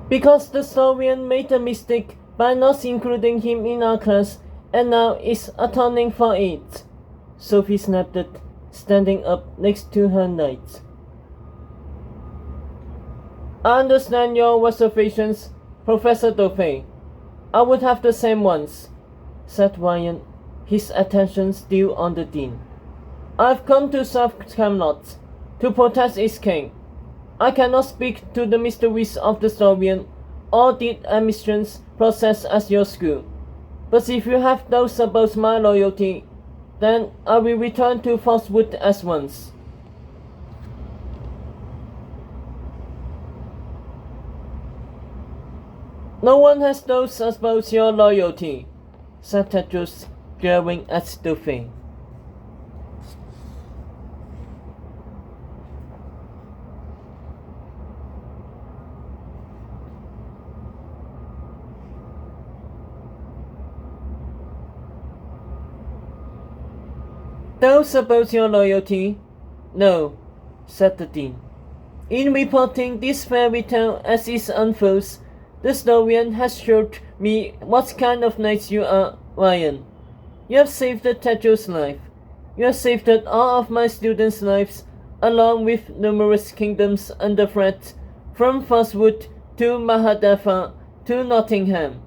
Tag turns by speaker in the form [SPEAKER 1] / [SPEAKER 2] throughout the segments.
[SPEAKER 1] Because the Soviet made a mistake by not including him in our class and now is atoning for it. Sophie snapped it, standing up next to her knight. I understand your reservations, Professor Dauphin. I would have the same ones, said Ryan, his attention still on the dean. I've come to South Camelot to protest its king. I cannot speak to the mysteries of the Soviet or the admissions process at your school. But if you have doubts about my loyalty, then I will return to Foxwood at once. No one has doubts about your loyalty, said Tedros, glaring at Dauphin. Doubts about your loyalty? No, said the dean. In reporting this fairy tale as it unfolds, the Stoian has showed me what kind of knight you are, Ryan. You have saved Tedros' life. You have saved all of my students' lives, along with numerous kingdoms under threat, from Foxwood to Mahadeva to Nottingham.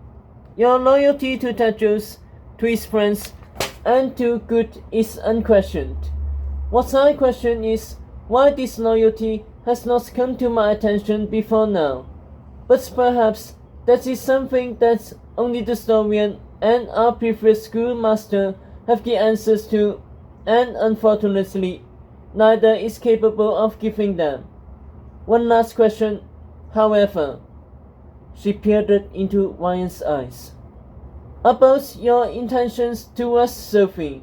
[SPEAKER 1] Your loyalty to Tedros, to his friends, and to good is unquestioned. What I question is why this loyalty has not come to my attention before now. But perhaps that is something that only the Stoian and our previous schoolmaster have the answers to, and unfortunately, neither is capable of giving them. One last question, however. She peered into Ryan's eyes. About your intentions towards Sophie.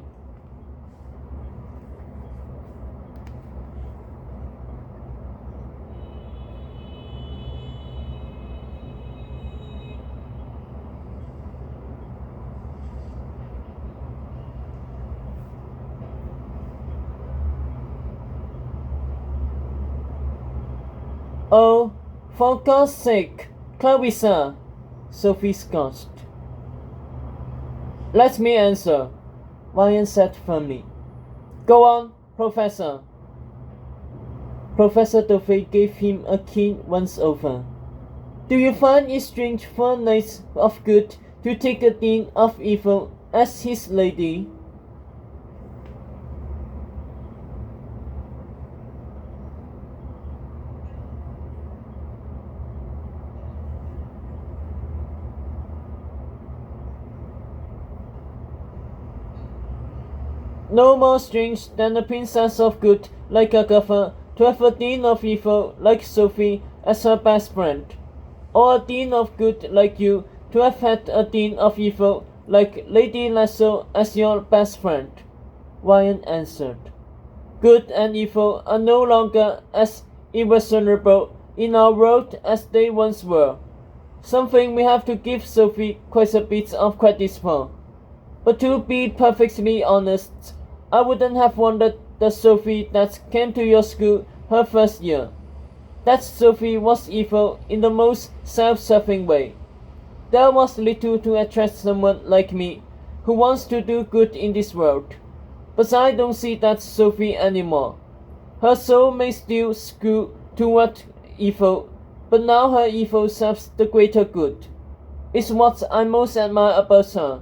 [SPEAKER 1] Oh, for God's sake, Clarissa, Sophie scoffed. Let me answer, Ryan said firmly. Go on, Professor. Professor Dauphin gave him a keen once-over. Do you find it strange for a knight of good to take a dean of evil as his lady? No more strange than a princess of good like Agatha to have a dean of evil like Sophie as her best friend, or a dean of good like you to have had a dean of evil like Lady Lasso as your best friend, Ryan answered. Good and evil are no longer as irreasonable in our world as they once were, something we have to give Sophie quite a bit of credit for. But to be perfectly honest, I wouldn't have wanted the Sophie that came to your school her first year. That Sophie was evil in the most self-serving way. There was little to attract someone like me, who wants to do good in this world. But I don't see that Sophie anymore. Her soul may still skew toward evil, but now her evil serves the greater good. It's what I most admire about her.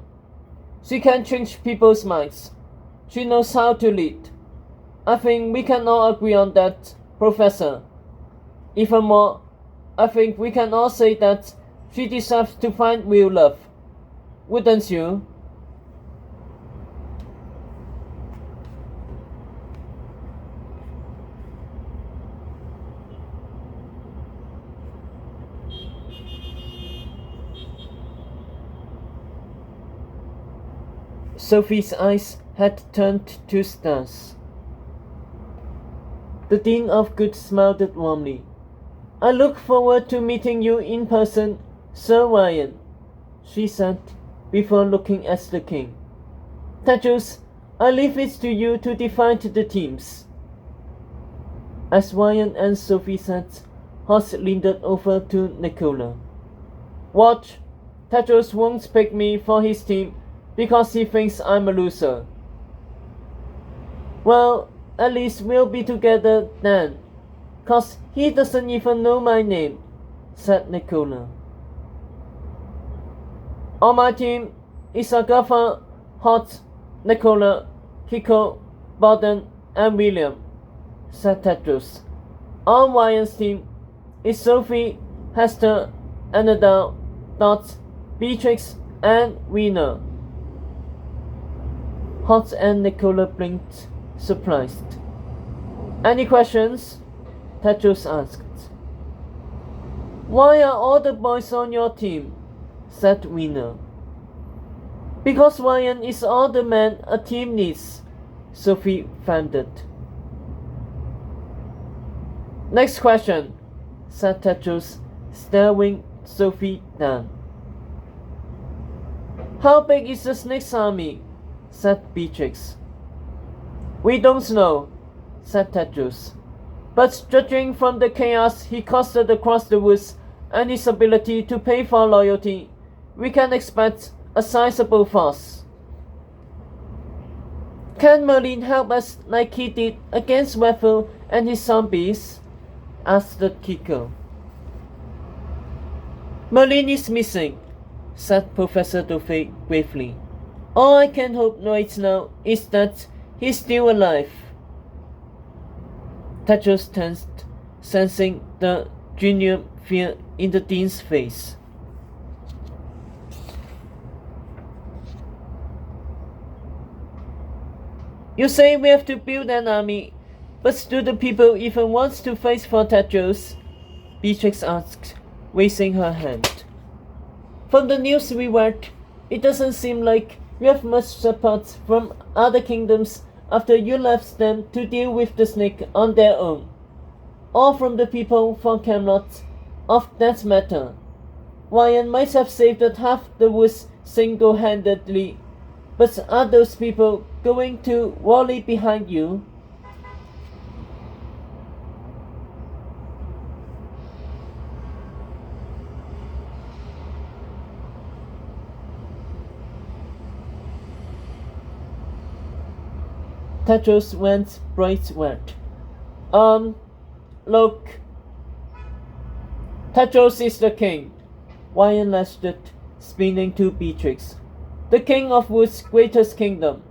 [SPEAKER 1] She can change people's minds. She knows how to lead. I think we can all agree on that, Professor. Even more, I think we can all say that she deserves to find real love. Wouldn't you? Sophie's eyes had turned to stars. The Dean of Good smiled warmly. I look forward to meeting you in person, Sir Ryan, she said, before looking at the king. Tedros, I leave it to you to define the teams. As Ryan and Sophie sat, Hots leaned over to Nicola. Watch, Tedros won't pick me for his team because he thinks I'm a loser. Well, at least we'll be together then, 'cause he doesn't even know my name, said Nicola. On my team is Agatha, Hot, Nicola, Kiko, Borden, and William, said Tedros. On Ryan's team is Sophie, Hester, Annabelle, Dot, Beatrix, and Wiener. Hot and Nicola blinked, surprised. Any questions? Tedros asked. Why are all the boys on your team? Said Wiener. Because Ryan is all the man a team needs, Sophie fended. Next question, said Tedros, staring Sophie down. How big is the Snake's army? Said Beatrix. We don't know, said Tedros. But judging from the chaos he caused across the woods and his ability to pay for loyalty, we can expect a sizable force. Can Merlin help us like he did against Raffle and his zombies? Asked Kiko. Merlin is missing, said Professor Dove gravely. All I can hope right now is that he's still alive. Tedros tensed, sensing the genuine fear in the dean's face. You say we have to build an army, but do the people even want to fight for Tedros? Beatrix asked, raising her hand. From the news we read, it doesn't seem like we have much support from other kingdoms after you left them to deal with the snake on their own. Or from the people from Camelot, of that matter. Ryan might have saved half the woods single-handedly, but are those people going to rally behind you? Tedros went bright red. Look. Tedros is the king, Ryan lashed it, spinning to Beatrix. The king of Wood's greatest kingdom,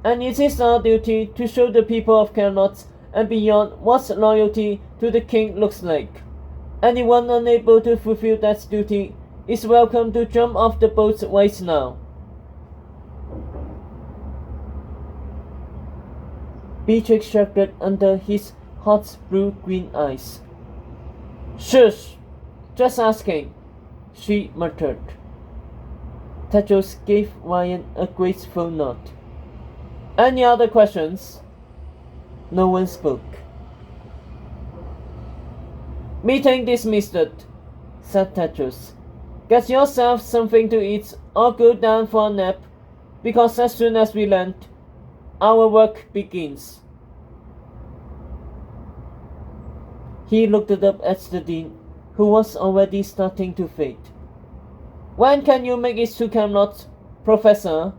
[SPEAKER 1] and it is our duty to show the people of Camelot and beyond what loyalty to the king looks like. Anyone unable to fulfill that duty is welcome to jump off the boat right now. Beatrix shuddered under his hot blue-green eyes. Shush! Just asking, she muttered. Tedros gave Ryan a graceful nod. Any other questions? No one spoke. Meeting dismissed, said Tedros. Get yourself something to eat or go down for a nap, because as soon as we land, our work begins. He looked up at the dean, who was already starting to fade. When can you make it to Camelot, Professor?